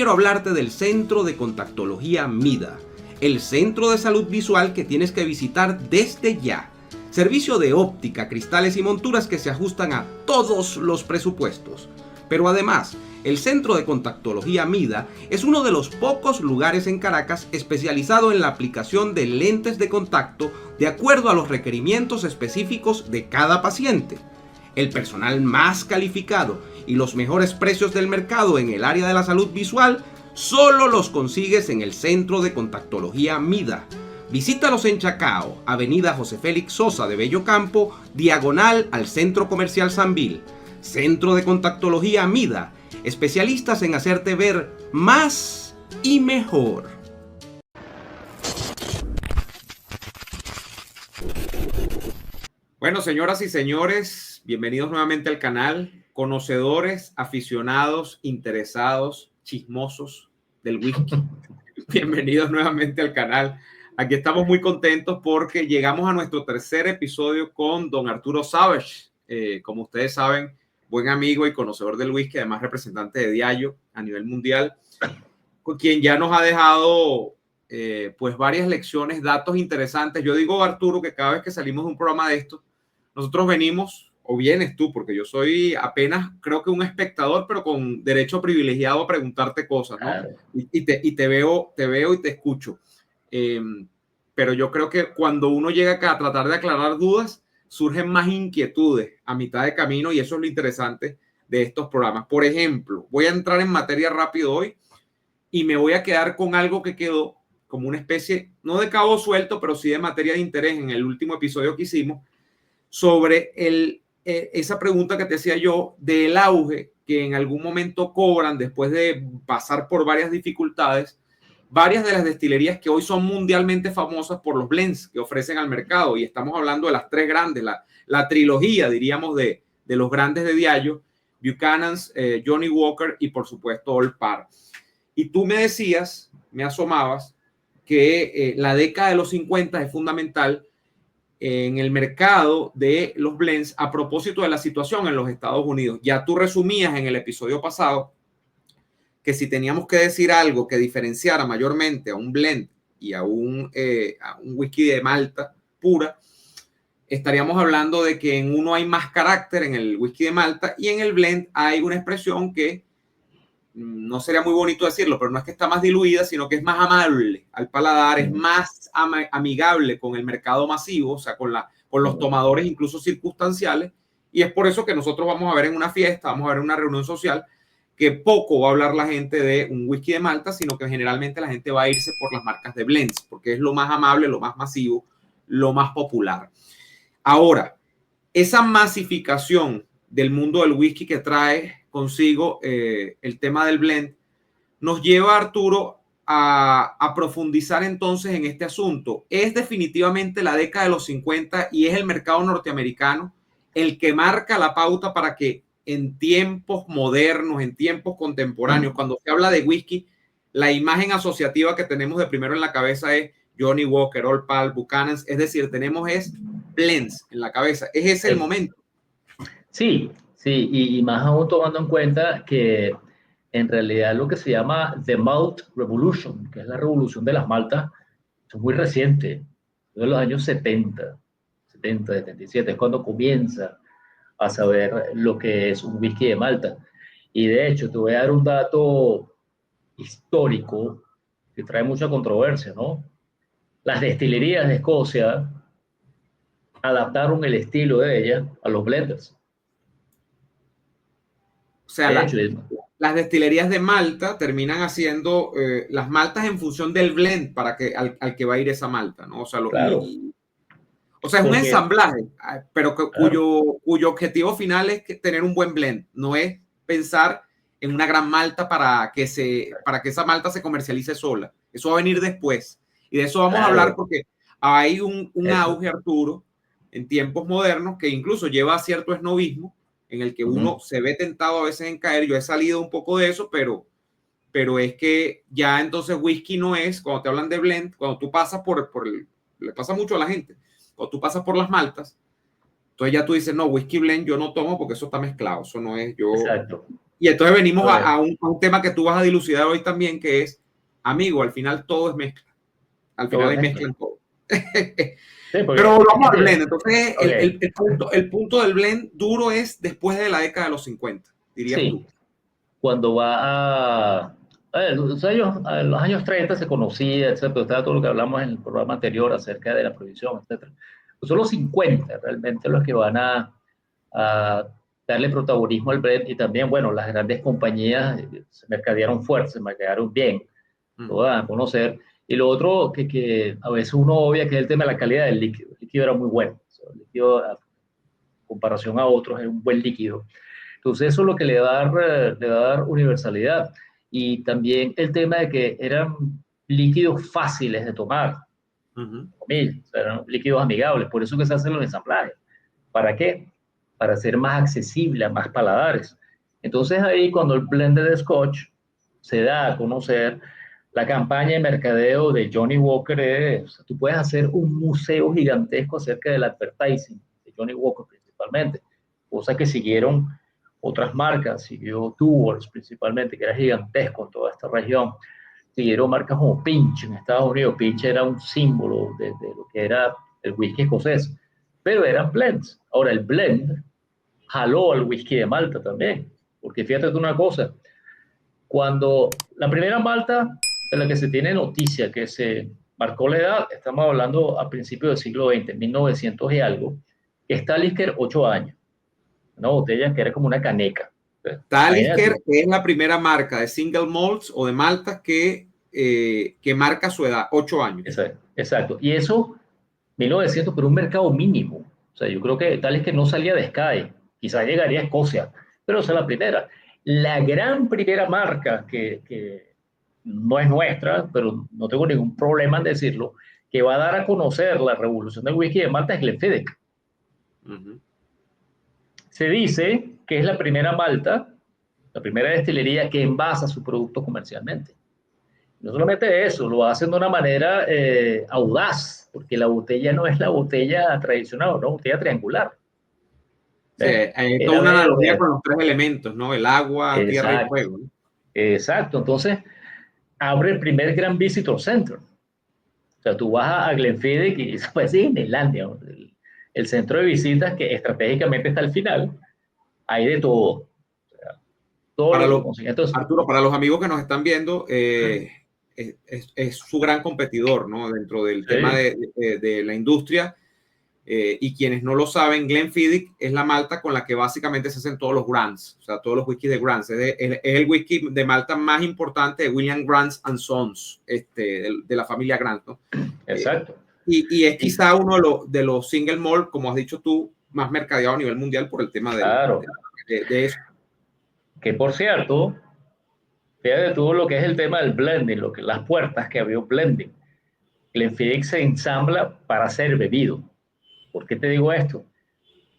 quiero hablarte del Centro de Contactología MIDA, el centro de salud visual que tienes que visitar desde ya. Servicio de óptica, cristales y monturas que se ajustan a todos los presupuestos. Pero además, el Centro de Contactología MIDA es uno de los pocos lugares en Caracas especializado en la aplicación de lentes de contacto de acuerdo a los requerimientos específicos de cada paciente. El personal más calificado y los mejores precios del mercado en el área de la salud visual solo los consigues en el Centro de Contactología MIDA. Visítalos en Chacao, Avenida José Félix Sosa de Bellocampo, diagonal al Centro Comercial Sambil. Centro de Contactología MIDA, especialistas en hacerte ver más y mejor. Bueno, señoras y señores, bienvenidos nuevamente al canal. Conocedores, aficionados, interesados, chismosos del whisky. Bienvenidos nuevamente al canal. Aquí estamos muy contentos porque llegamos a nuestro tercer episodio con don Arturo Savage. Como ustedes saben, buen amigo y conocedor del whisky, además representante de Diageo a nivel mundial, con quien ya nos ha dejado pues varias lecciones, datos interesantes. Yo digo, Arturo, que cada vez que salimos de un programa de estos, nosotros venimos, o vienes tú, porque yo soy apenas, creo que un espectador, pero con derecho privilegiado a preguntarte cosas, ¿no? Claro. Y te veo y te escucho. Pero yo creo que cuando uno llega acá a tratar de aclarar dudas, surgen más inquietudes a mitad de camino y eso es lo interesante de estos programas. Por ejemplo, voy a entrar en materia rápido hoy y me voy a quedar con algo que quedó como una especie, no de cabo suelto, pero sí de materia de interés en el último episodio que hicimos sobre esa pregunta que te decía yo del auge que en algún momento cobran después de pasar por varias dificultades varias de las destilerías que hoy son mundialmente famosas por los blends que ofrecen al mercado. Y estamos hablando de las tres grandes, la trilogía, diríamos, de los grandes de Diageo, Buchanan's, Johnnie Walker y, por supuesto, Old Parr. Y tú me decías, me asomabas, que la década de los 50 es fundamental en el mercado de los blends a propósito de la situación en los Estados Unidos. Ya tú resumías en el episodio pasado que si teníamos que decir algo que diferenciara mayormente a un blend y a un whisky de malta pura, estaríamos hablando de que en uno hay más carácter, en el whisky de malta, y en el blend hay una expresión que no sería muy bonito decirlo, pero no es que está más diluida, sino que es más amable al paladar, es más amigable con el mercado masivo, o sea, con los tomadores incluso circunstanciales, y es por eso que nosotros vamos a ver en una fiesta, vamos a ver en una reunión social, que poco va a hablar la gente de un whisky de malta, sino que generalmente la gente va a irse por las marcas de blends, porque es lo más amable, lo más masivo, lo más popular. Ahora, esa masificación del mundo del whisky que trae consigo el tema del blend, nos lleva, Arturo, a profundizar entonces en este asunto. Es definitivamente la década de los 50 y es el mercado norteamericano el que marca la pauta para que en tiempos modernos, en tiempos contemporáneos, cuando se habla de whisky, la imagen asociativa que tenemos de primero en la cabeza es Johnnie Walker, Old Parr, Buchanan's, es decir, tenemos blends en la cabeza. ¿Es ese el momento? Sí, sí, y más aún tomando en cuenta que en realidad lo que se llama The Malt Revolution, que es la revolución de las maltas, es muy reciente, de los años 70, 77, es cuando comienza a saber lo que es un whisky de malta. Y de hecho, te voy a dar un dato histórico que trae mucha controversia, ¿no? Las destilerías de Escocia adaptaron el estilo de ellas a los blenders. O sea, las destilerías de malta terminan haciendo las maltas en función del blend para que al que va a ir esa malta, ¿no? O sea, claro. O sea, es un ensamblaje, pero cuyo objetivo final es tener un buen blend. No es pensar en una gran malta para que esa malta se comercialice sola. Eso va a venir después. Y de eso vamos a hablar porque hay un auge, Arturo, en tiempos modernos que incluso lleva a cierto esnovismo en el que uno se ve tentado a veces en caer. Yo he salido un poco de eso, pero es que ya entonces whisky no es, cuando te hablan de blend, cuando tú pasas le pasa mucho a la gente, cuando tú pasas por las maltas, entonces ya tú dices, no, whisky blend yo no tomo porque eso está mezclado, eso no es yo. Exacto. Y entonces venimos a un tema que tú vas a dilucidar hoy también, que es, amigo, al final todo es mezcla. Al final hay mezcla en todo. Sí, Pero volvamos al blend. Entonces, okay. el punto del blend duro es después de la década de los 50, dirías tú. Cuando va a ver, los años 30 se conocía, etcétera, estaba todo lo que hablamos en el programa anterior acerca de la prohibición, etcétera. Pues son los 50 realmente los que van a darle protagonismo al blend y también, bueno, las grandes compañías se mercadearon fuerte, se mercadearon bien, lo van a conocer. Y lo otro que a veces uno obvia que es el tema de la calidad del líquido. El líquido era muy bueno. O sea, el líquido, a comparación a otros, es un buen líquido. Entonces eso es lo que le va a dar universalidad. Y también el tema de que eran líquidos fáciles de tomar, o sea, eran líquidos amigables, por eso que se hacen los ensamblajes. ¿Para qué? Para ser más accesible a más paladares. Entonces ahí cuando el blended de Scotch se da a conocer, la campaña de mercadeo de Johnny Walker es, o sea, tú puedes hacer un museo gigantesco acerca del advertising de Johnny Walker principalmente, cosa que siguieron otras marcas, siguió Tuborg principalmente, que era gigantesco en toda esta región, siguieron marcas como Pinch en Estados Unidos. Pinch era un símbolo de lo que era el whisky escocés, pero eran blends. Ahora el blend jaló al whisky de Malta también, porque fíjate tú una cosa, cuando la primera malta de la que se tiene noticia que se marcó la edad, estamos hablando a principios del siglo XX, 1900 y algo, que está Talisker 8 años, una botella que era como una caneca. Talisker es la primera marca de single malts o de maltas que marca su edad, 8 años. Exacto. Y eso, 1900, pero un mercado mínimo. O sea, yo creo que Talisker no salía de Sky, quizás llegaría a Escocia, pero esa es la primera. La gran primera marca que no es nuestra, pero no tengo ningún problema en decirlo, que va a dar a conocer la revolución del whisky de Malta es Glenfiddich. Se dice que es la primera malta, la primera destilería que envasa su producto comercialmente. No solamente eso, lo hacen de una manera audaz, porque la botella no es la botella tradicional, una botella triangular. Sí, hay toda una analogía con los tres elementos, ¿no? El agua, tierra y fuego, ¿no? Exacto. Entonces, abre el primer Gran Visitor Center. O sea, tú vas a Glenfiddich y pues sí, en Islandia, el centro de visitas que estratégicamente está al final, hay de todo. O sea, todo para lo que los, consiguen. Entonces, Arturo, para los amigos que nos están viendo, es su gran competidor, ¿no? Dentro del tema de la industria. Y quienes no lo saben, Glenfiddich es la malta con la que básicamente se hacen todos los Grants, o sea, todos los whiskies de Grants. Es el whisky de malta más importante de William Grant and Sons, de la familia Grant, ¿no? Exacto. Y es quizá uno de los single malt, como has dicho tú, más mercadeado a nivel mundial por el tema de eso. Que por cierto, fíjate tú lo que es el tema del blending, las puertas que abrió blending. Glenfiddich se ensambla para ser bebido. ¿Por qué te digo esto?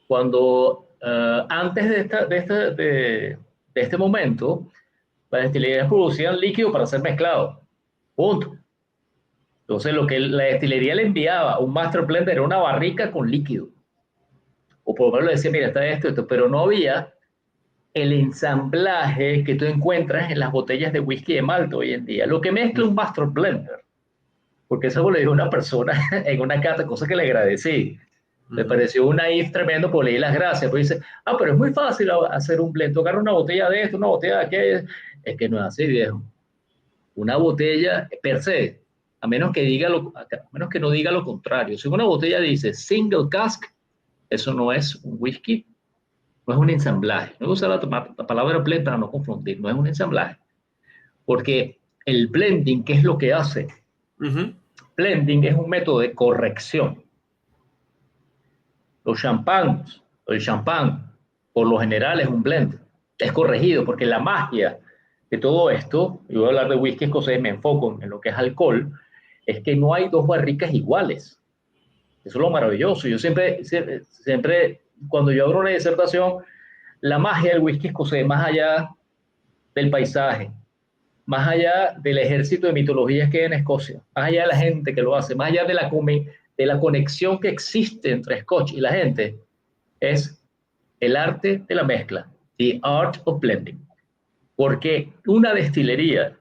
Cuando antes de este momento, las destilerías producían líquido para ser mezclado. Punto. Entonces, lo que la destilería le enviaba a un master blender era una barrica con líquido. O por lo menos le decía, mira, está esto, pero no había el ensamblaje que tú encuentras en las botellas de whisky de malta hoy en día. Lo que mezcla un master blender. Porque eso le dijo una persona en una cata, cosa que le agradecí. Me pareció un naif tremendo, por leí las gracias. Pues dice, pero es muy fácil hacer un blend. Tocar una botella de esto, una botella de aquello. Es que no es así, viejo. Una botella per se, a menos que no diga lo contrario. Si una botella dice single cask, eso no es un whisky, no es un ensamblaje. No usa la palabra blend para no confundir, no es un ensamblaje. Porque el blending, ¿qué es lo que hace? Blending es un método de corrección. El champán, por lo general es un blend. Es corregido porque la magia de todo esto, yo voy a hablar de whisky escocés, me enfoco en lo que es alcohol, es que no hay dos barricas iguales. Eso es lo maravilloso. Yo siempre, cuando yo abro una disertación, la magia del whisky escocés, más allá del paisaje, más allá del ejército de mitologías que hay en Escocia, más allá de la gente que lo hace, más allá de la conexión que existe entre Scotch y la gente, es el arte de la mezcla, the art of blending. Porque una destilería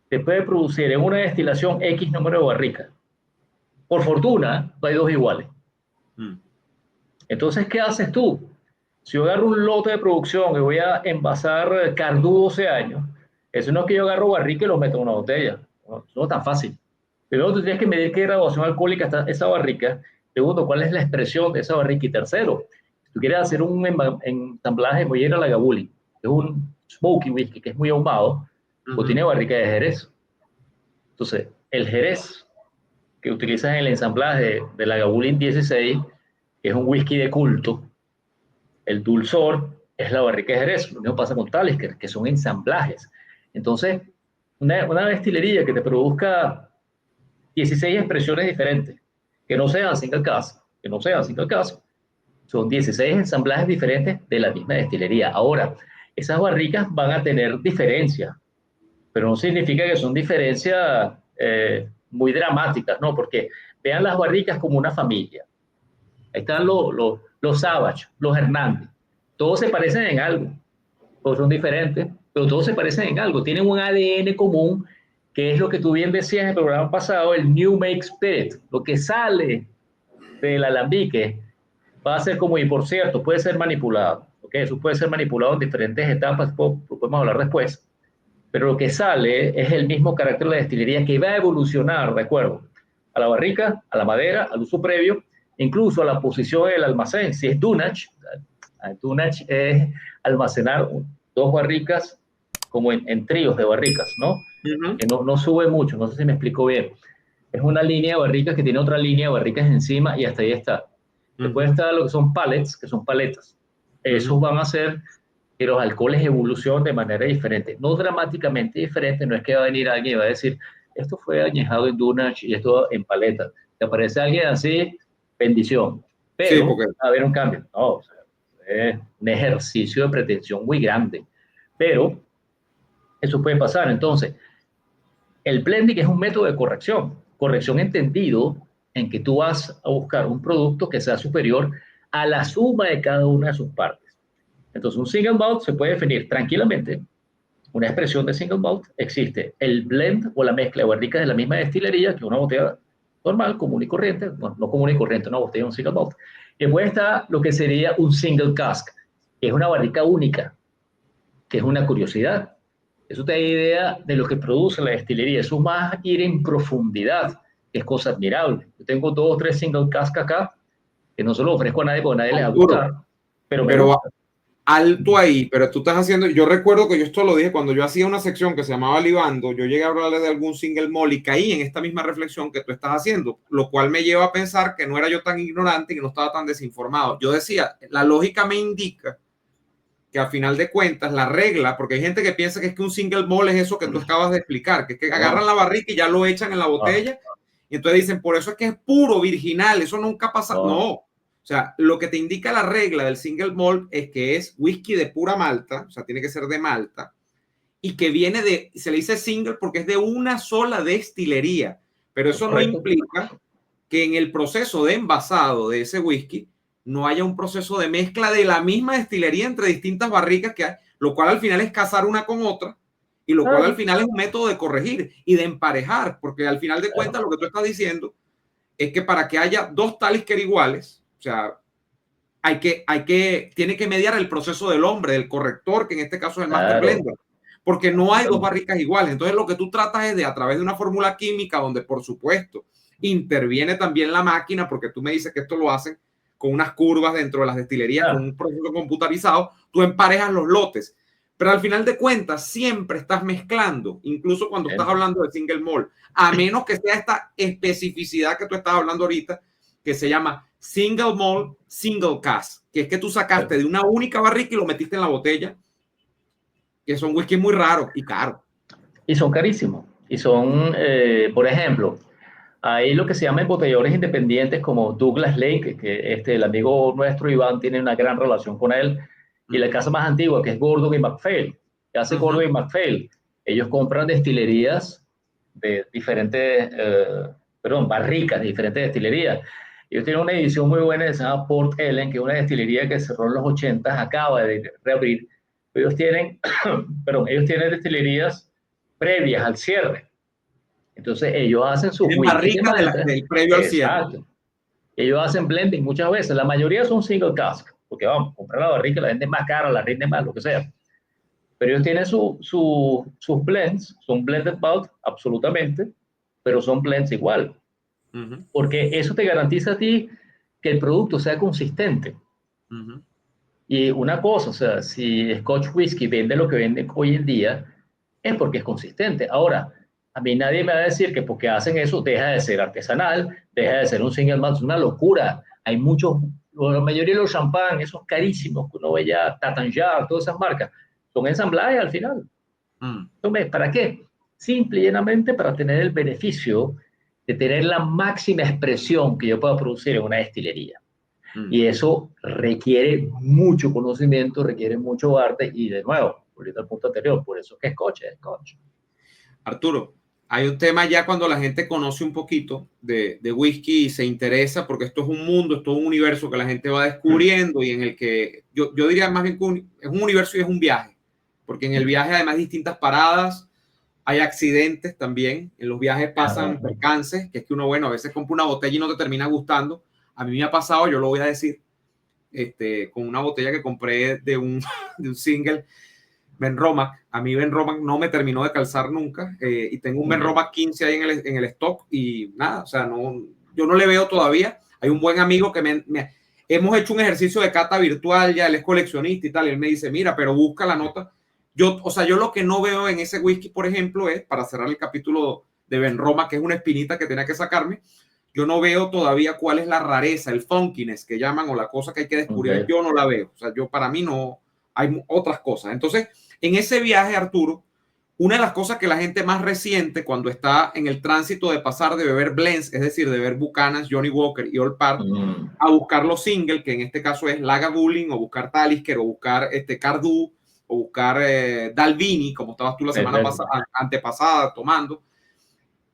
te puede producir en una destilación X número de barricas. Por fortuna, no hay dos iguales. Entonces, ¿qué haces tú? Si yo agarro un lote de producción y voy a envasar Cardú 12 años, eso no es que yo agarro barrica y lo meto en una botella. No, eso no es tan fácil. Primero, tú tienes que medir qué graduación alcohólica está esa barrica. Segundo, cuál es la expresión de esa barrica. Y tercero, si tú quieres hacer un ensamblaje, voy a ir a la Lagavulin, que es un smoky whisky que es muy ahumado, o tiene barrica de Jerez. Entonces, el Jerez que utilizas en el ensamblaje de la Lagavulin 16, que es un whisky de culto, el dulzor es la barrica de Jerez. Lo mismo pasa con Talisker, que son ensamblajes. Entonces, una destilería que te produzca 16 expresiones diferentes, que no sean single cask, son 16 ensamblajes diferentes de la misma destilería. Ahora, esas barricas van a tener diferencias, pero no significa que son diferencias muy dramáticas, ¿no? Porque vean las barricas como una familia. Ahí están los Savage, los Hernández. Todos se parecen en algo, todos son diferentes, pero todos se parecen en algo. Tienen un ADN común, que es lo que tú bien decías en el programa pasado, el New Make Spirit. Lo que sale del alambique va a ser como, y por cierto, puede ser manipulado. ¿Okay? Eso puede ser manipulado en diferentes etapas, podemos hablar después. Pero lo que sale es el mismo carácter de la destilería que va a evolucionar, de acuerdo a la barrica, a la madera, al uso previo, incluso a la posición del almacén. Si es Dunach, Dunach es almacenar dos barricas como en tríos de barricas, ¿no? Que no sube mucho, no sé si me explico bien. Es una línea de barricas que tiene otra línea de barricas encima y hasta ahí está. Después está lo que son pallets, que son paletas. Esos van a ser que los alcoholes evolucionan de manera diferente, no dramáticamente diferente. No es que va a venir alguien y va a decir, esto fue añejado en Dunach y esto en paleta. Te aparece alguien así, bendición. Pero sí, porque... va a haber un cambio. No, o sea, es un ejercicio de pretensión muy grande. Pero eso puede pasar. Entonces, el blending es un método de corrección. Corrección entendido en que tú vas a buscar un producto que sea superior a la suma de cada una de sus partes. Entonces, un single malt se puede definir tranquilamente. Una expresión de single malt existe el blend o la mezcla de barricas de la misma destilería que una botella normal, común y corriente. Bueno, no común y corriente, una botella de un single malt. Después está lo que sería un single cask, que es una barrica única, que es una curiosidad. Eso te da idea de lo que produce la destilería. Eso es más ir en profundidad, que es cosa admirable. Yo tengo 2 o 3 single cask acá, que no se lo ofrezco a nadie porque a nadie les va a gustar, pero me gusta. Alto ahí, pero tú estás haciendo, yo recuerdo que yo esto lo dije cuando yo hacía una sección que se llamaba Libando, yo llegué a hablarle de algún single malt y caí en esta misma reflexión que tú estás haciendo, lo cual me lleva a pensar que no era yo tan ignorante y que no estaba tan desinformado. Yo decía, la lógica me indica que al final de cuentas la regla, porque hay gente que piensa que es que un single malt es eso que tú acabas de explicar, que es que agarran la barrica y ya lo echan en la botella y entonces dicen, por eso es que es puro, virginal, eso nunca pasa. No. O sea, lo que te indica la regla del single malt es que es whisky de pura malta, o sea, tiene que ser de malta, y que viene de, se le dice single porque es de una sola destilería, pero eso no implica que en el proceso de envasado de ese whisky no haya un proceso de mezcla de la misma destilería entre distintas barricas que hay, lo cual al final es casar una con otra, y lo cual al final es un método de corregir y de emparejar, porque al final de cuentas lo que tú estás diciendo es que para que haya dos Talisker iguales, o sea, tiene que mediar el proceso del hombre, del corrector, que en este caso es el Master Blender, porque no hay dos barricas iguales. Entonces lo que tú tratas es de, a través de una fórmula química, donde por supuesto interviene también la máquina, porque tú me dices que esto lo hacen con unas curvas dentro de las destilerías, con un proceso computarizado, tú emparejas los lotes. Pero al final de cuentas siempre estás mezclando, incluso cuando estás hablando de single malt, a menos que sea esta especificidad que tú estás hablando ahorita, que se llama single malt, single cask, que es que tú sacaste de una única barrica y lo metiste en la botella, que son whisky muy raros y caros. Y son carísimos. Y son, por ejemplo, hay lo que se llama embotelladores independientes como Douglas Lake, que el amigo nuestro Iván tiene una gran relación con él, y la casa más antigua, que es Gordon y MacPhail, que hace Gordon y MacPhail. Ellos compran destilerías de diferentes, barricas de diferentes destilerías. Ellos tienen una edición muy buena que se llama Port Ellen, que es una destilería que cerró en los 80, acaba de reabrir, ellos tienen, perdón, ellos tienen destilerías previas al cierre. Entonces ellos hacen sus Tienen whisky de barricas malta. del previo al cierre. Exacto. Ellos hacen blending muchas veces. La mayoría son single cask, porque vamos, comprar la barrica, la venden más cara, la rinden más, lo que sea. Pero ellos tienen sus blends, son blended malt, absolutamente, pero son blends igual. Porque eso te garantiza a ti que el producto sea consistente. Y una cosa, o sea, si Scotch Whisky vende lo que vende hoy en día, es porque es consistente. Ahora, a mí nadie me va a decir que porque hacen eso deja de ser artesanal, deja de ser un single malt, es una locura. Hay muchos, la mayoría de los champán, esos carísimos que uno ve ya, Tatanjar, todas esas marcas, son ensamblajes al final. Entonces, ¿para qué? Simple y llanamente para tener el beneficio de tener la máxima expresión que yo pueda producir en una destilería. Y eso requiere mucho conocimiento, requiere mucho arte y de nuevo, volviendo al punto anterior, por eso es Scotch, es Scotch. Arturo, hay un tema ya cuando la gente conoce un poquito de whisky y se interesa, porque esto es un mundo, esto es un universo que la gente va descubriendo y en el que yo diría más bien que es un universo y es un viaje, porque en el viaje además hay distintas paradas, hay accidentes también, en los viajes pasan percances, que es que uno, bueno, a veces compra una botella y no te termina gustando. A mí me ha pasado, yo lo voy a decir, con una botella que compré de un single, Benromac. A mí Benromac no me terminó de calzar nunca, y tengo un Benromac 15 ahí en el stock y nada, o sea, no, yo no le veo todavía. Hay un buen amigo que hemos hecho un ejercicio de cata virtual, ya él es coleccionista y tal, y él me dice, mira, pero busca la nota. O sea, yo lo que no veo en ese whisky, por ejemplo, es, para cerrar el capítulo de Benromac, que es una espinita que tenía que sacarme, yo no veo todavía cuál es la rareza, el funkiness que llaman, o la cosa que hay que descubrir. Yo no la veo. O sea, para mí no, hay otras cosas. Entonces, en ese viaje, Arturo, una de las cosas que la gente más resiente cuando está en el tránsito de pasar de beber blends, es decir, de beber Buchanan, Johnny Walker y Old Parr, a buscar los singles, que en este caso es Lagavulin, o buscar Talisker, o buscar Cardu, o buscar Dalvini, como estabas tú la semana antepasada tomando,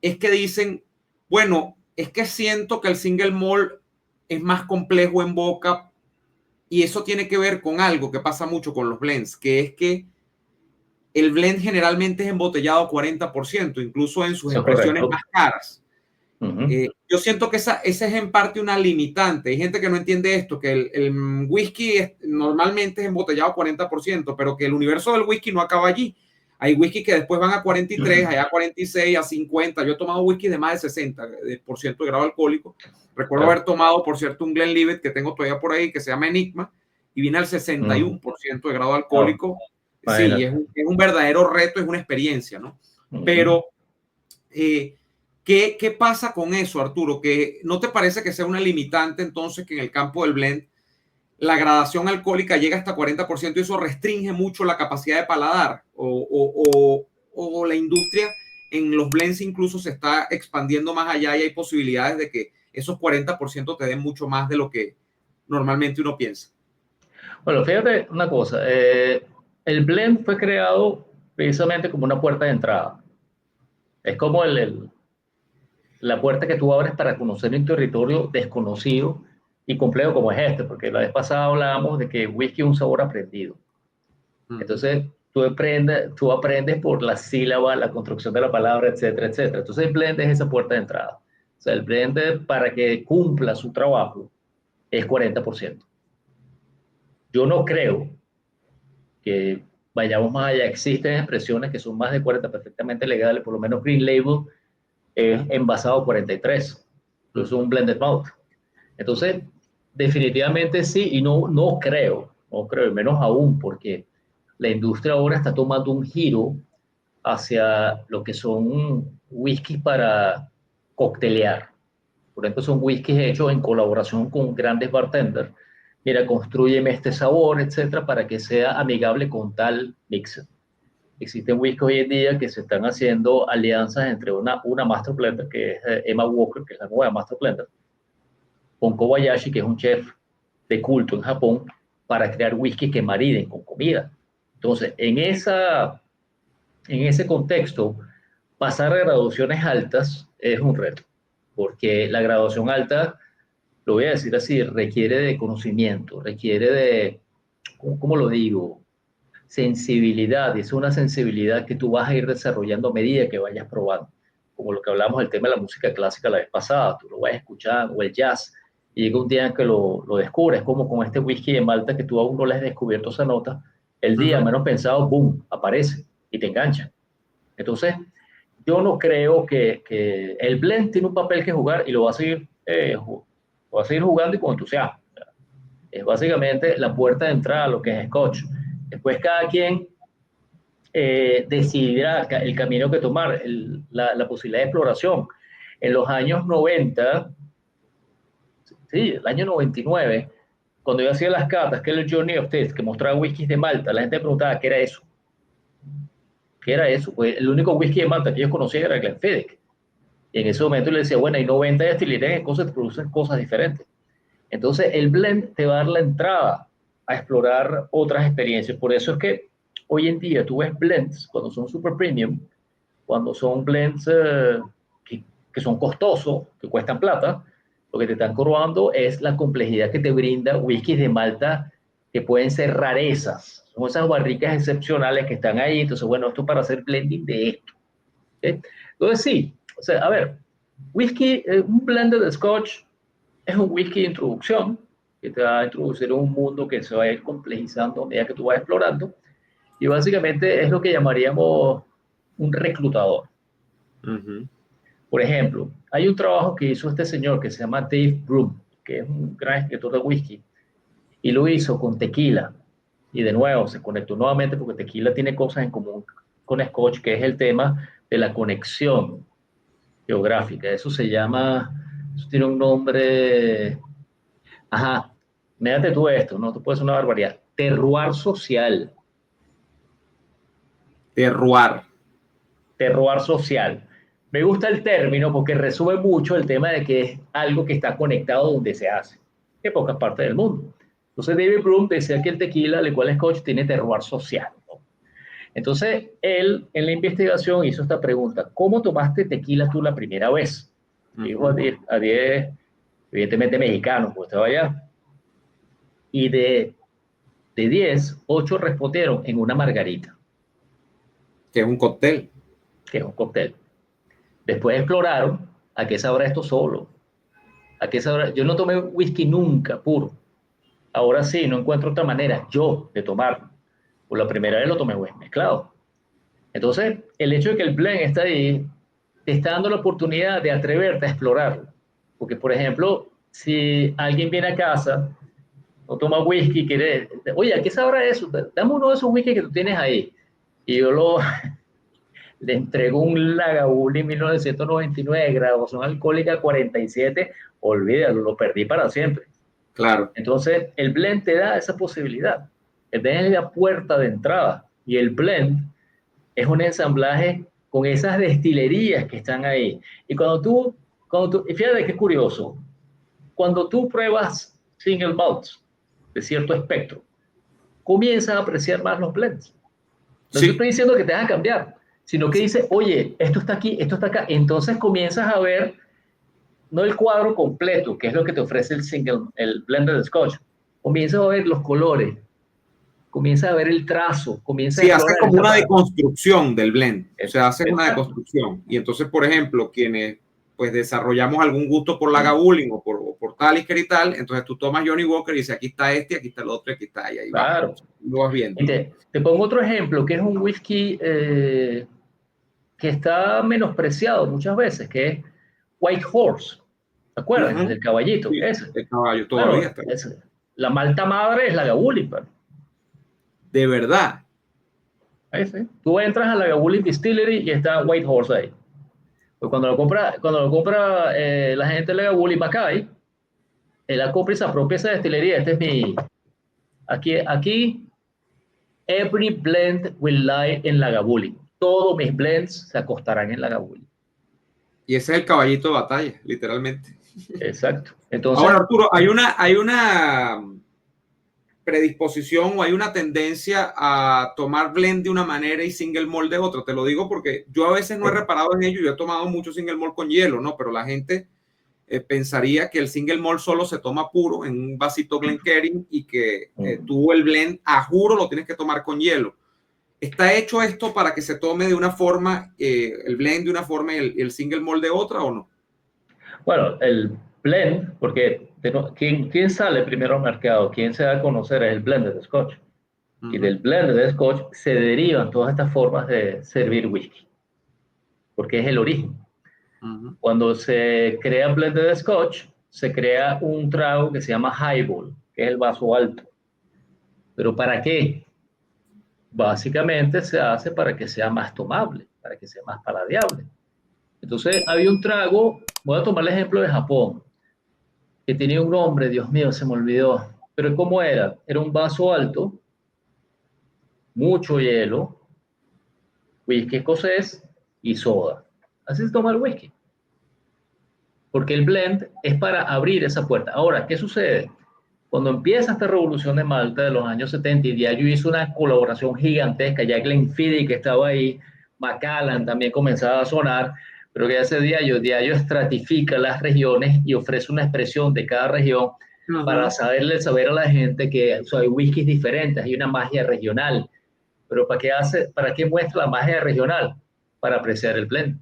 es que dicen, bueno, es que siento que el single malt es más complejo en boca, y eso tiene que ver con algo que pasa mucho con los blends, que es que el blend generalmente es embotellado 40%, incluso en sus expresiones más caras. Yo siento que esa es en parte una limitante. Hay gente que no entiende esto, que el whisky normalmente es embotellado 40%, pero que el universo del whisky no acaba allí. Hay whisky que después van a 43, allá a 46, a 50. Yo he tomado whisky de más de 60% de grado alcohólico. Recuerdo haber tomado, por cierto, un Glenlivet que tengo todavía por ahí, que se llama Enigma, y viene al 61% de grado alcohólico. Sí, es un verdadero reto, es una experiencia, ¿no? Pero, ¿qué pasa con eso, Arturo? ¿Que no te parece que sea una limitante entonces que en el campo del blend la gradación alcohólica llega hasta 40% y eso restringe mucho la capacidad de paladar? ¿O la industria en los blends incluso se está expandiendo más allá y hay posibilidades de que esos 40% te den mucho más de lo que normalmente uno piensa? Bueno, fíjate una cosa, el blend fue creado precisamente como una puerta de entrada. Es como la puerta que tú abres para conocer un territorio desconocido y complejo como es este, porque la vez pasada hablábamos de que whisky es un sabor aprendido. Entonces, tú aprendes por la sílaba, la construcción de la palabra, etcétera, etcétera. Entonces, el blend es esa puerta de entrada. O sea, el blend para que cumpla su trabajo es 40%. Yo no creo que vayamos más allá. Existen expresiones que son más de 40 perfectamente legales, por lo menos Green Label es envasado 43. Entonces, es un blended malt. Entonces, definitivamente sí, y no creo, y menos aún, porque la industria ahora está tomando un giro hacia lo que son whiskies para coctelear. Por ejemplo, son whiskies hechos en colaboración con grandes bartenders. Mira, construyeme este sabor, etcétera, para que sea amigable con tal mix. Existen whiskies hoy en día que se están haciendo alianzas entre una Master Blender, que es Emma Walker, que es la nueva Master Blender, con Kobayashi, que es un chef de culto en Japón, para crear whisky que mariden con comida. Entonces, en ese contexto, pasar a graduaciones altas es un reto, porque la graduación alta, lo voy a decir así, requiere de conocimiento, requiere de, ¿cómo lo digo? sensibilidad, y es una sensibilidad que tú vas a ir desarrollando a medida que vayas probando. Como lo que hablamos del tema de la música clásica la vez pasada, tú lo vas escuchando, o el jazz, y llega un día en que lo descubres, como con este whisky de Malta que tú aún no le has descubierto esa nota, el día menos pensado, boom, aparece y te engancha. Entonces, yo no creo que el blend tiene un papel que jugar y lo va a seguir, lo va a seguir jugando y con entusiasmo. Es básicamente la puerta de entrada a lo que es Scotch. Después cada quien decidirá el camino que tomar, la posibilidad de exploración. En los años 90, sí, el año 99, cuando yo hacía las catas, que era el Journey of Taste, que mostraba whiskies de Malta, la gente preguntaba qué era eso. ¿Qué era eso? Pues el único whisky de Malta que ellos conocían era Glenfiddich. Y en ese momento le decía, bueno, hay 90 destilerías en cosas que producen cosas diferentes. Entonces, el blend te va a dar la entrada a explorar otras experiencias. Por eso es que hoy en día tú ves blends cuando son super premium, cuando son blends que son costosos, que cuestan plata, lo que te están cobrando es la complejidad que te brinda whiskies de Malta que pueden ser rarezas. Son esas barricas excepcionales que están ahí. Entonces, bueno, esto para hacer blending de esto. ¿Okay? Entonces, sí, o sea, a ver, whisky, un blend de Scotch es un whisky de introducción que te va a introducir a un mundo que se va a ir complejizando a medida que tú vas explorando. Y básicamente es lo que llamaríamos un reclutador. Por ejemplo, hay un trabajo que hizo este señor que se llama Dave Broom, que es un gran escritor de whisky, y lo hizo con tequila. Y de nuevo, se conectó nuevamente porque tequila tiene cosas en común con Scotch, que es el tema de la conexión geográfica. Eso se llama, eso tiene un nombre, ajá, mírate tú esto, no, tú puedes una barbaridad. Terroir social. Terroir. Terroir social. Me gusta el término porque resume mucho el tema de que es algo que está conectado donde se hace, en pocas partes del mundo. Entonces David Bloom decía que el tequila, al igual que Scotch, tiene terroir social, ¿no? Entonces él en la investigación hizo esta pregunta: ¿cómo tomaste tequila tú la primera vez? Dijo a 10, evidentemente mexicanos, pues estaba allá. Y de 10, 8 respondieron en una margarita. Que es un cóctel. Que es un cóctel. Después exploraron a qué sabrá esto solo. A qué sabrá. Yo no tomé whisky nunca puro. Ahora sí, no encuentro otra manera yo de tomarlo. Por la primera vez lo tomé mezclado. Entonces, el hecho de que el blend está ahí, te está dando la oportunidad de atreverte a explorarlo. Porque, por ejemplo, si alguien viene a casa, no toma whisky, quiere, oye, ¿a qué sabrá eso? Dame uno de esos whisky que tú tienes ahí. Y yo le entrego un Lagavulin 1999, graduación alcohólica 47, olvídalo, lo perdí para siempre. Claro. Entonces, el blend te da esa posibilidad. El blend es la puerta de entrada y el blend es un ensamblaje con esas destilerías que están ahí. Y fíjate qué curioso, cuando tú pruebas single malts de cierto espectro, comienzas a apreciar más los blends. No te estoy diciendo que te vas a cambiar, sino que dice, oye, esto está aquí, esto está acá. Entonces comienzas a ver, no el cuadro completo, que es lo que te ofrece el blended Scotch, comienzas a ver los colores, comienzas a ver el trazo, comienzas a hace como una deconstrucción del blend, o sea, hace una deconstrucción. Y entonces, por ejemplo, quienes pues desarrollamos algún gusto por Lagavulin o por Talisker y tal, entonces tú tomas Johnny Walker y dices, aquí está este, aquí está el otro, aquí está, y ahí claro. lo vas viendo. Y te pongo otro ejemplo, que es un whisky que está menospreciado muchas veces, que es White Horse. ¿Te acuerdas? El caballito. Sí, ese. el caballo todavía está. La malta madre es Lagavulin. De verdad. Ahí sí. Tú entras a Lagavulin Distillery y está White Horse ahí. Pues cuando lo compra la gente de Lagavulin Mackay, él la compra y se apropia esa destilería. Este es mi... Aquí every blend will lie en Lagavulin. Todos mis blends se acostarán en Lagavulin. Y ese es el caballito de batalla, literalmente. Exacto. Entonces, ahora, Arturo, hay una predisposición o hay una tendencia a tomar blend de una manera y single malt de otra. Te lo digo porque yo a veces no he reparado en ello. Yo he tomado mucho single malt con hielo, ¿no? Pero la gente pensaría que el single malt solo se toma puro en un vasito Glencairn y que tú el blend, a juro, lo tienes que tomar con hielo. ¿Está hecho esto para que se tome de una forma, el blend de una forma y el single malt de otra o no? Bueno, el blend, porque ¿quién sale primero al mercado? ¿Quién se da a conocer? Es el blended Scotch. Y del blended Scotch se derivan todas estas formas de servir whisky, porque es el origen. Cuando se crea blended Scotch, se crea un trago que se llama highball, que es el vaso alto. ¿Pero para qué? Básicamente se hace para que sea más tomable, para que sea más paladeable. Entonces había un trago, voy a tomar el ejemplo de Japón, que tenía un nombre, Dios mío, se me olvidó. Pero ¿cómo era? Era un vaso alto, mucho hielo, whisky escocés y soda. Así se toma el whisky. Porque el blend es para abrir esa puerta. Ahora, ¿qué sucede? Cuando empieza esta revolución de Malta de los años 70 y Diageo hizo una colaboración gigantesca, ya Glenfiddich que estaba ahí, Macallan también comenzaba a sonar, pero que hace Diageo estratifica las regiones y ofrece una expresión de cada región para saber a la gente que hay whiskies diferentes, hay una magia regional. Pero ¿para qué muestra la magia regional? Para apreciar el blend,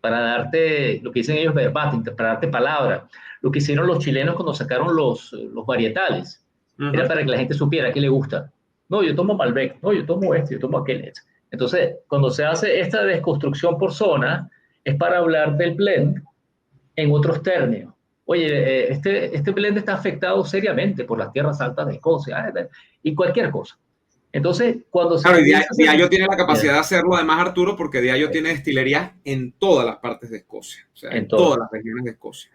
para darte, lo que dicen ellos verbatim, para darte palabra. Lo que hicieron los chilenos cuando sacaron los varietales, era para que la gente supiera qué le gusta. No, yo tomo Malbec, no, yo tomo este, yo tomo aquel. Entonces, cuando se hace esta desconstrucción por zona, es para hablar del blend en otros términos. Oye, este blend está afectado seriamente por las tierras altas de Escocia y cualquier cosa. Entonces, cuando se claro, Diageo tiene la capacidad de hacerlo, además, Arturo, porque Diageo tiene destilerías en todas las partes de Escocia, o sea, en todas las regiones de Escocia.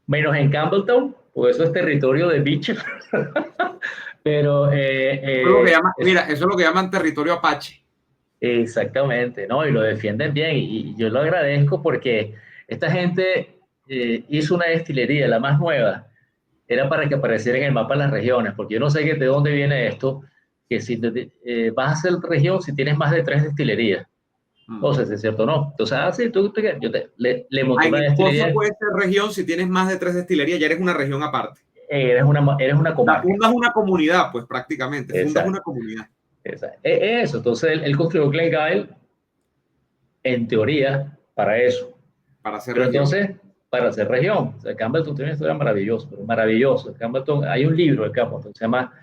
Menos en Campbelltown, pues eso es territorio de Beecher. Pero mira, eso es lo que llaman territorio Apache. Exactamente, ¿no? Y lo defienden bien y yo lo agradezco porque esta gente hizo una destilería, la más nueva, era para que apareciera en el mapa de las regiones, porque yo no sé de dónde viene esto, que si vas a hacer región si tienes más de 3 destilerías. No sé si es cierto o no. Entonces, le monté una destilería. Puede ser región si tienes más de 3 destilerías, ya eres una región aparte. Eres una comarca. Fundas una comunidad, pues prácticamente. Fundas una comunidad. Eso, entonces él construyó Glengyle en teoría para eso. Para hacer pero región. Entonces, para hacer región. O sea, Campbellton tiene una historia maravillosa, pero maravilloso. Campbellton, hay un libro de Campbellton, se llama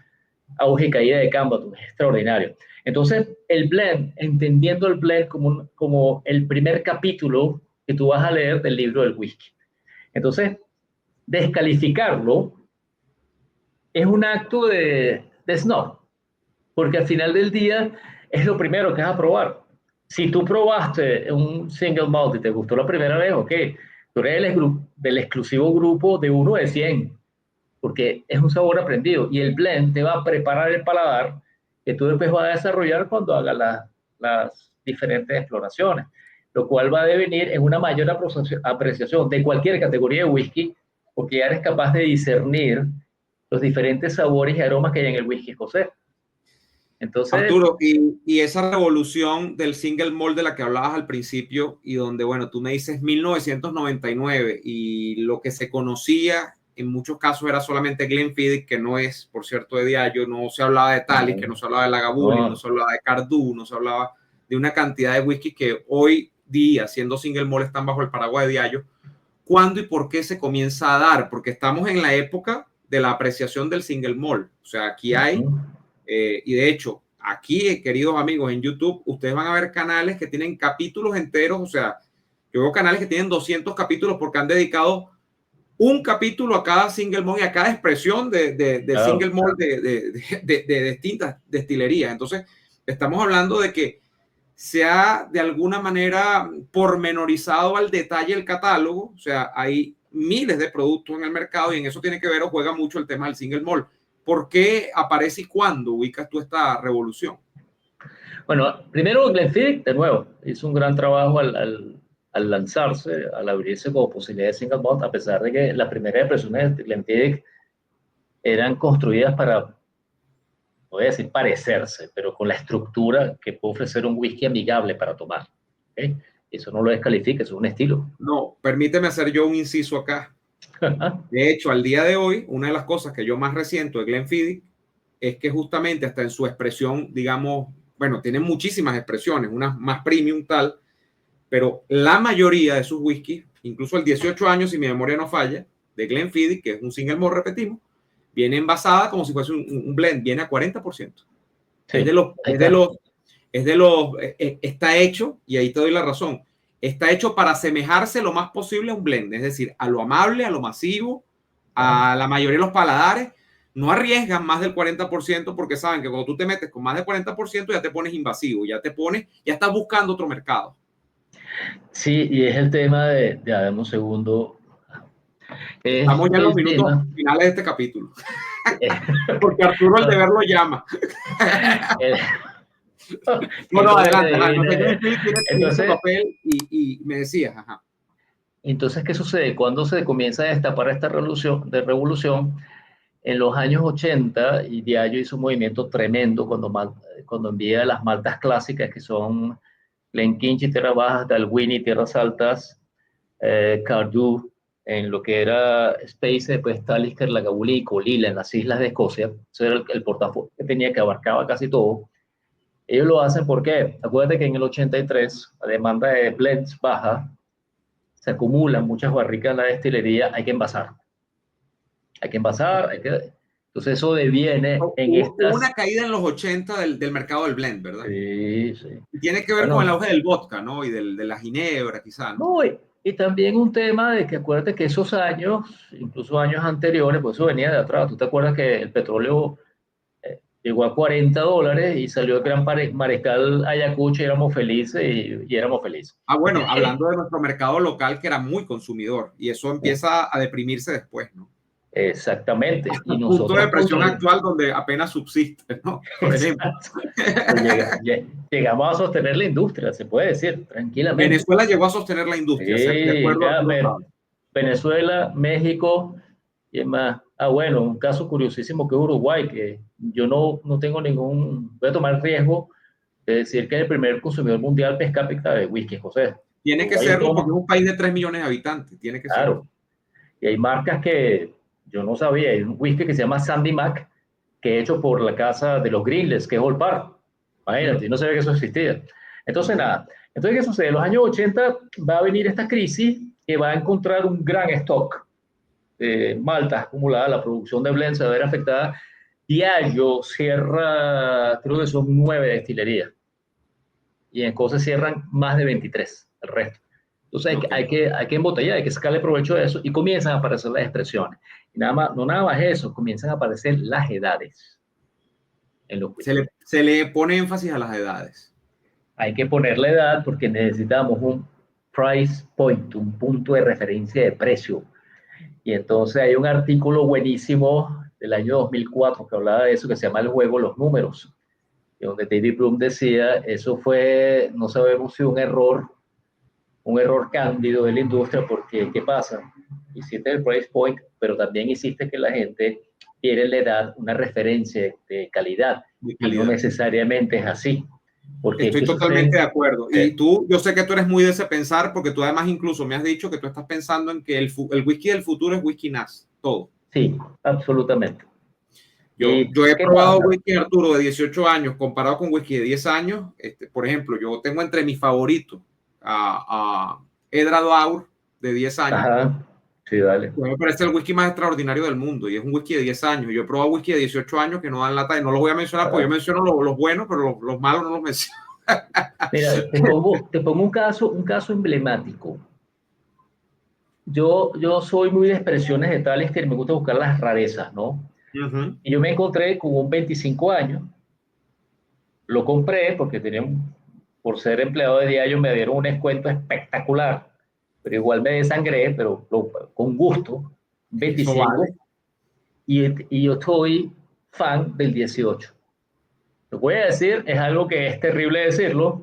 Auge y Caída de Campbellton, es extraordinario. Entonces, el blend, entendiendo el blend como el primer capítulo que tú vas a leer del libro del whisky. Entonces, descalificarlo es un acto de snob, porque al final del día es lo primero que vas a probar. Si tú probaste un single malt y te gustó la primera vez, ok, tú eres del exclusivo grupo de 1 de 100, porque es un sabor aprendido y el blend te va a preparar el paladar que tú después vas a desarrollar cuando hagas las diferentes exploraciones, lo cual va a devenir en una mayor apreciación de cualquier categoría de whisky, porque ya eres capaz de discernir los diferentes sabores y aromas que hay en el whisky escocés. Entonces, Arturo, y esa revolución del single malt de la que hablabas al principio y donde, bueno, tú me dices 1999 y lo que se conocía en muchos casos era solamente Glenfiddich, que no es, por cierto, de Diageo, no se hablaba de Talisker, que no se hablaba de Lagavulin, no se hablaba de Cardú, no se hablaba de una cantidad de whisky que hoy día, siendo single malt, están bajo el paraguas de Diageo. ¿Cuándo y por qué se comienza a dar? Porque estamos en la época de la apreciación del single malt. O sea, aquí hay... y de hecho, aquí, queridos amigos, en YouTube, ustedes van a ver canales que tienen capítulos enteros. O sea, yo veo canales que tienen 200 capítulos porque han dedicado un capítulo a cada single malt y a cada expresión de single malt de distintas destilerías. Entonces, estamos hablando de que se ha de alguna manera pormenorizado al detalle el catálogo. O sea, hay miles de productos en el mercado y en eso tiene que ver o juega mucho el tema del single malt. ¿Por qué aparece y cuándo ubicas tú esta revolución? Bueno, primero Glenfiddich, de nuevo, hizo un gran trabajo al lanzarse, al abrirse como posibilidad de single malt, a pesar de que las primeras impresiones de Glenfiddich eran construidas para, no voy a decir parecerse, pero con la estructura que puede ofrecer un whisky amigable para tomar. ¿Okay? Eso no lo descalifica, eso es un estilo. No, permíteme hacer yo un inciso acá. De hecho, al día de hoy, una de las cosas que yo más resiento de Glenfiddich es que justamente hasta en su expresión, digamos, bueno, tienen muchísimas expresiones, unas más premium tal, pero la mayoría de sus whiskies, incluso el 18 años, si mi memoria no falla, de Glenfiddich, que es un single malt, repetimos, viene envasada como si fuese un blend, viene a 40%. Sí, está hecho, y ahí te doy la razón, está hecho para asemejarse lo más posible a un blend, es decir, a lo amable, a lo masivo, a la mayoría de los paladares. No arriesgan más del 40% porque saben que cuando tú te metes con más del 40% ya te pones invasivo, ya estás buscando otro mercado. Sí, y es el tema de, ya dame un segundo. Estamos ya en los minutos finales de este capítulo. Porque Arturo el deber lo llama. Bueno, adelante. Entonces, su papel y me decías, ajá. Entonces, ¿qué sucede? Cuando se comienza a destapar esta revolución, en los años 80, y Diageo hizo un movimiento tremendo cuando envía las maltas clásicas, que son Glenkinchie, Tierras Bajas, Dalwhinnie, Tierras Altas, Cardhu, en lo que era Space, después Talisker, Lagavulin y Colilla, en las islas de Escocia. Ese era el portafolio que tenía, que abarcaba casi todo. Ellos lo hacen porque, acuérdate que en el 83, la demanda de blends baja, se acumulan muchas barricas en la destilería, hay que envasar. Entonces eso deviene en Hubo una caída en los 80 del mercado del blend, ¿verdad? Sí, sí. Y tiene que ver con el auge del vodka, ¿no? Y de la ginebra, quizás, ¿no? Y también un tema de que acuérdate que esos años, incluso años anteriores, pues eso venía de atrás. ¿Tú te acuerdas que el petróleo llegó a $40 y salió el gran mariscal Ayacucho y éramos felices y éramos felices? Bueno, hablando de nuestro mercado local, que era muy consumidor, y eso empieza a deprimirse después, ¿no? Exactamente. Y punto de presión actual donde apenas subsiste, ¿no? Por ejemplo. Llegamos a sostener la industria, se puede decir, tranquilamente. Venezuela llegó a sostener la industria, sí, de acuerdo. Venezuela, México, y más. Bueno, un caso curiosísimo que es Uruguay, que yo no tengo voy a tomar el riesgo de decir que es el primer consumidor mundial per cápita de whisky, José. Tiene que serlo porque es un país de 3 millones de habitantes, tiene que serlo. Claro, y hay marcas que yo no sabía, hay un whisky que se llama Sandy Mac, que es hecho por la casa de los Greenleys, que es Old Parr. Imagínate, yo no sabía que eso existía. Entonces, nada. Entonces, ¿qué sucede? En los años 80 va a venir esta crisis que va a encontrar un gran stock de maltas acumuladas, la producción de blends se va a ver afectada. Diageo cierra, creo que son 9 destilerías. Y en Escocia cierran más de 23, el resto. Entonces hay que embotellar, hay que sacarle provecho de eso y comienzan a aparecer las expresiones. Y nada más eso, comienzan a aparecer las edades. Se le pone énfasis a las edades. Hay que ponerle edad porque necesitamos un price point, un punto de referencia de precio. Y entonces hay un artículo buenísimo del año 2004 que hablaba de eso, que se llama El juego, los números, donde David Bloom decía, eso fue, no sabemos si un error cándido de la industria, porque ¿qué pasa? Hiciste el price point, pero también hiciste que la gente quiere la edad una referencia de calidad, y no necesariamente es así. Porque estoy totalmente de acuerdo. Y yo sé que tú eres muy de ese pensar, porque tú además incluso me has dicho que tú estás pensando en que el whisky del futuro es whisky NAS, todo. Sí, absolutamente. Yo he probado whisky, Arturo, de 18 años comparado con whisky de 10 años. Por ejemplo, yo tengo entre mis favoritos a Edradour de 10 años. Ajá. Sí, dale. Me parece el whisky más extraordinario del mundo y es un whisky de 10 años. Yo he probado whisky de 18 años que no dan lata y no los voy a mencionar porque yo menciono los buenos, pero los malos no los menciono. Mira, te pongo un caso emblemático. Yo soy muy de expresiones de tales que me gusta buscar las rarezas, ¿no? Y yo me encontré con un 25 años, lo compré porque por ser empleado de Diageo me dieron un descuento espectacular, pero igual me desangré, pero con gusto, 25, vale. y yo soy fan del 18. Lo voy a decir, es algo que es terrible decirlo,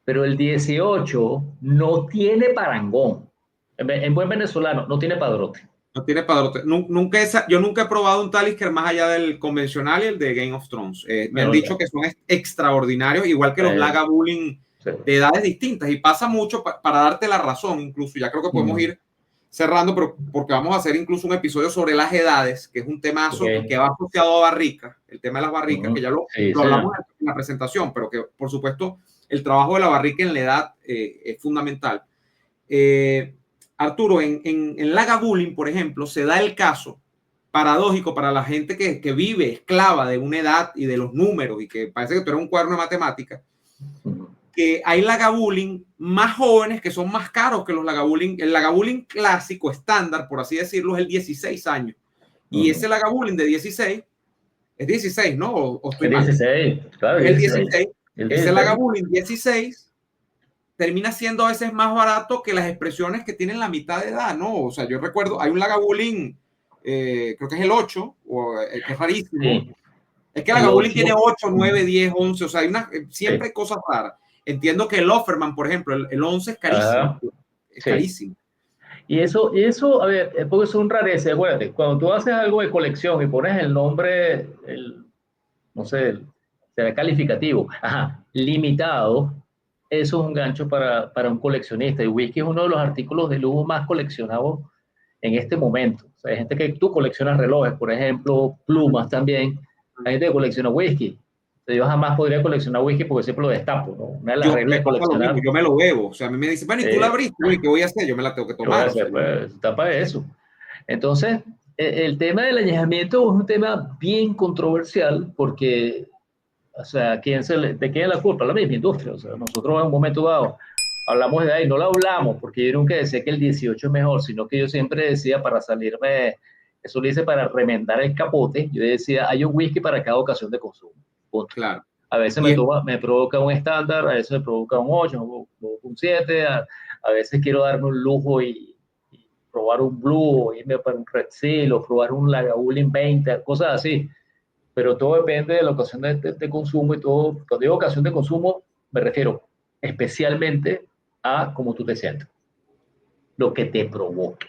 pero el 18 no tiene parangón. En buen venezolano, no tiene padrote. No tiene padrote. Yo nunca he probado un Talisker más allá del convencional y el de Game of Thrones. Me han dicho que son extraordinarios, igual que los Lagavulin de edades distintas. Y pasa mucho para darte la razón, incluso. Ya creo que podemos ir cerrando, pero porque vamos a hacer incluso un episodio sobre las edades, que es un temazo que va asociado a barricas, el tema de las barricas, que ya lo hablamos en la presentación, pero que por supuesto el trabajo de la barrica en la edad es fundamental. Arturo, en Lagavulin, por ejemplo, se da el caso paradójico para la gente que vive esclava de una edad y de los números y que parece que tú eres un cuaderno de matemáticas, que hay Lagavulin más jóvenes que son más caros que los Lagavulin. El Lagavulin clásico, estándar, por así decirlo, es el 16 años. Y ese Lagavulin de 16, es 16, ¿no? ¿O estoy mal? 16, claro. Es el 16. Ese Lagavulin 16 termina siendo a veces más barato que las expresiones que tienen la mitad de edad, ¿no? O sea, yo recuerdo, hay un Lagavulin, creo que es el 8, que es rarísimo. Sí. Es que el Lagavulin tiene 8, 9, 10, 11, o sea, siempre hay cosas raras. Entiendo que el Offerman, por ejemplo, el 11 es carísimo. Es carísimo. Y eso, a ver, porque son rarezas. Acuérdate, cuando tú haces algo de colección y pones el nombre, no sé, será calificativo, limitado, eso es un gancho para un coleccionista. Y whisky es uno de los artículos de lujo más coleccionados en este momento. O sea, hay gente que tú coleccionas relojes, por ejemplo, plumas también. Hay gente que colecciona whisky. O sea, yo jamás podría coleccionar whisky porque siempre lo destapo, ¿no? Una de las reglas de coleccionar. Yo me lo bebo. O sea, a mí me dicen, bueno, ¿y tú la abriste? ¿Qué voy a hacer? Yo me la tengo que tomar. Pues, tapa eso. Entonces, el tema del añejamiento es un tema bien controversial porque, o sea, ¿de quién es la culpa? La misma industria. O sea, nosotros en un momento dado hablamos de ahí, no lo hablamos porque yo nunca decía que el 18 es mejor, sino que yo siempre decía para salirme, eso lo hice para remendar el capote, yo decía, hay un whisky para cada ocasión de consumo. Punto. Claro. A veces me provoca un estándar, a veces me provoca un 8, un 7, a veces quiero darme un lujo y probar un Blue, o irme para un Red Seal, o probar un Lagavulin 20, cosas así. Pero todo depende de la ocasión de consumo y todo. Cuando digo ocasión de consumo, me refiero especialmente a cómo tú te sientes, lo que te provoque.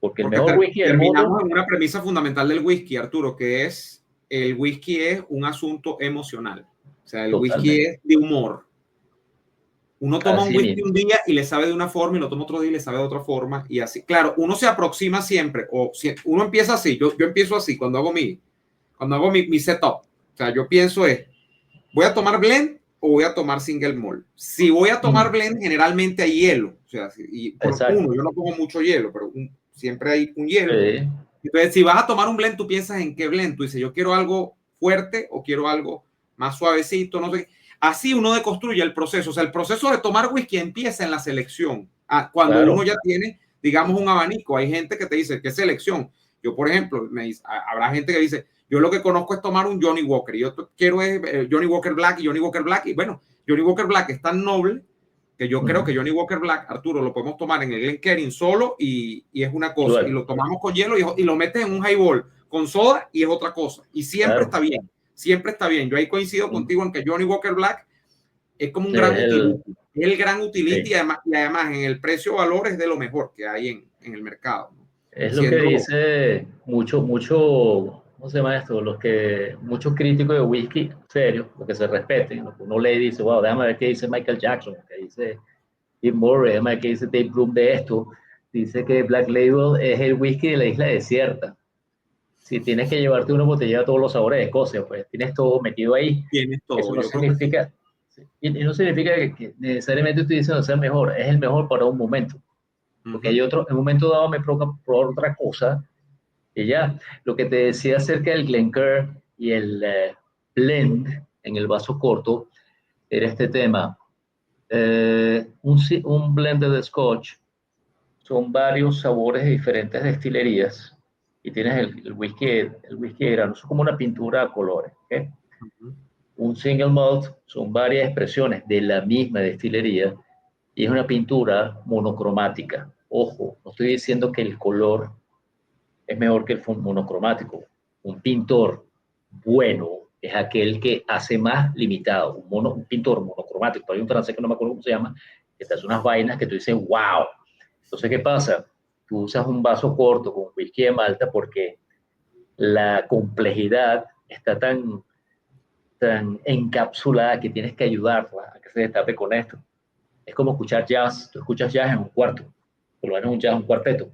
Porque el mejor whisky del mundo... Terminamos en una premisa fundamental del whisky, Arturo, que es el whisky es un asunto emocional. O sea, el whisky es de humor. Uno toma un whisky un día y le sabe de una forma y lo toma otro día y le sabe de otra forma y así. Claro, uno se aproxima siempre, uno empieza así, yo empiezo así cuando hago mi setup. O sea, yo pienso ¿voy a tomar blend o voy a tomar single malt? Si voy a tomar blend, generalmente hay hielo. O sea, yo no pongo mucho hielo, pero siempre hay un hielo. Sí. Entonces, si vas a tomar un blend, tú piensas en qué blend. Tú dices, yo quiero algo fuerte o quiero algo más suavecito, no sé. Así uno deconstruye el proceso. O sea, el proceso de tomar whisky empieza en la selección. Cuando uno ya tiene, digamos, un abanico. Hay gente que te dice, ¿qué selección? Yo, por ejemplo, habrá gente que dice, yo lo que conozco es tomar un Johnny Walker. Y yo quiero Johnny Walker Black y Johnny Walker Black. Y bueno, Johnny Walker Black es tan noble que yo creo que Johnny Walker Black, Arturo, lo podemos tomar en el Glencairn solo y es una cosa. Y lo tomamos con hielo y lo metes en un highball con soda y es otra cosa. Y siempre está bien. Siempre está bien. Yo ahí coincido contigo en que Johnny Walker Black es como un gran utility. Es el gran utility y además en el precio-valor es de lo mejor que hay en el mercado, ¿no? Es lo que dice mucho, ¿cómo se llama esto? Muchos críticos de whisky, serios, lo que se respeten, lo que uno lee y dice, wow, déjame ver qué dice Michael Jackson, qué dice Jim Murray, déjame ver qué dice Dave Bloom de esto. Dice que Black Label es el whisky de la isla desierta. Si tienes que llevarte una botella de todos los sabores de Escocia, pues tienes todo metido ahí. Tienes todo. Eso no significa, y no significa que necesariamente estoy diciendo ser mejor, es el mejor para un momento. Porque hay otro, en un momento dado me provoca probar otra cosa. Y ya, lo que te decía acerca del Glencairn y el blend en el vaso corto, era este tema. Un blend de Scotch son varios sabores de diferentes destilerías y tienes el whisky de grano, es como una pintura a colores. ¿Okay? Un single malt son varias expresiones de la misma destilería y es una pintura monocromática. Ojo, no estoy diciendo que el color es mejor que el monocromático. Un pintor bueno es aquel que hace más limitado, un pintor monocromático. Hay un francés que no me acuerdo cómo se llama, que te hace unas vainas que tú dices, wow. Entonces, ¿qué pasa? Tú usas un vaso corto con whisky de Malta porque la complejidad está tan encapsulada que tienes que ayudarla a que se destape con esto. Es como escuchar jazz, tú escuchas jazz en un cuarto. por lo menos un jazz, un cuarteto.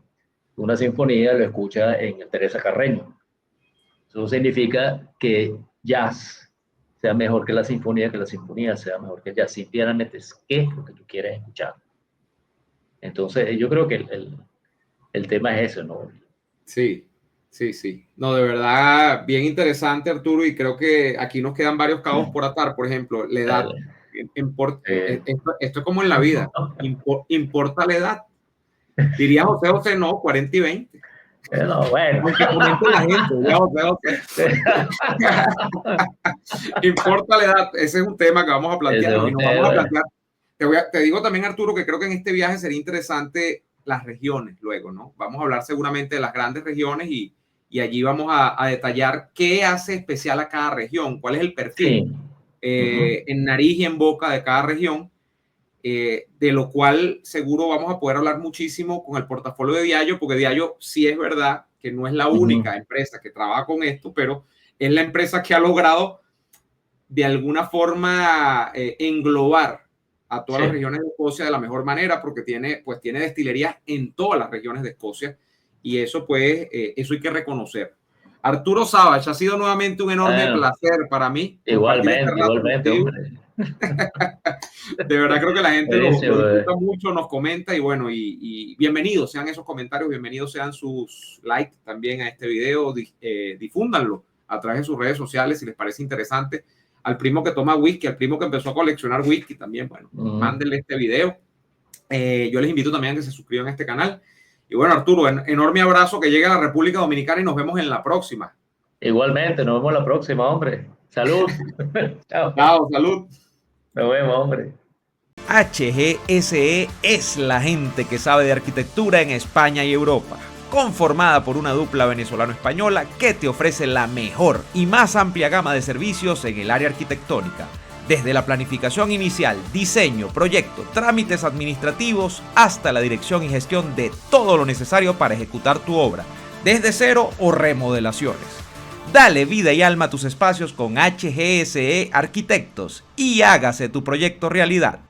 Una sinfonía lo escucha en el Teresa Carreño. Eso significa que jazz sea mejor que la sinfonía sea mejor que el jazz. Simplemente es qué es lo que tú quieres escuchar. Entonces, yo creo que el tema es eso, ¿no? Sí, sí, sí. No, de verdad, bien interesante, Arturo, y creo que aquí nos quedan varios cabos por atar. Por ejemplo, la edad. Esto es como en la vida. ¿Importa la edad? Diría José, no, 40 y 20. Bueno. Aunque comente la gente, ya José. Importa la edad. Ese es un tema que vamos a plantear. Y nos vamos a plantear. Te digo también, Arturo, que creo que en este viaje sería interesante las regiones luego, ¿no? Vamos a hablar seguramente de las grandes regiones y allí vamos a detallar qué hace especial a cada región, cuál es el perfil en nariz y en boca de cada región, de lo cual seguro vamos a poder hablar muchísimo con el portafolio de Diageo, porque Diageo sí es verdad que no es la única empresa que trabaja con esto, pero es la empresa que ha logrado de alguna forma englobar a todas las regiones de Escocia de la mejor manera, porque tiene destilerías en todas las regiones de Escocia, y eso pues, eso hay que reconocer. Arturo Savage, ha sido nuevamente un enorme placer para mí. Igualmente, hombre. De verdad creo que la gente lo disfruta mucho, nos comenta y bueno, y bienvenidos sean esos comentarios, bienvenidos sean sus likes también a este video, difúndanlo a través de sus redes sociales si les parece interesante. Al primo que toma whisky, al primo que empezó a coleccionar whisky también, bueno, mándenle este video. Yo les invito también a que se suscriban a este canal. Y bueno, Arturo, enorme abrazo, que llegue a la República Dominicana y nos vemos en la próxima. Igualmente, nos vemos la próxima, hombre. Salud. Chao. Chao, salud. Nos vemos, hombre. HGSE es la gente que sabe de arquitectura en España y Europa, conformada por una dupla venezolano-española que te ofrece la mejor y más amplia gama de servicios en el área arquitectónica, desde la planificación inicial, diseño, proyecto, trámites administrativos, hasta la dirección y gestión de todo lo necesario para ejecutar tu obra, desde cero o remodelaciones. Dale vida y alma a tus espacios con HGSE Arquitectos y hágase tu proyecto realidad.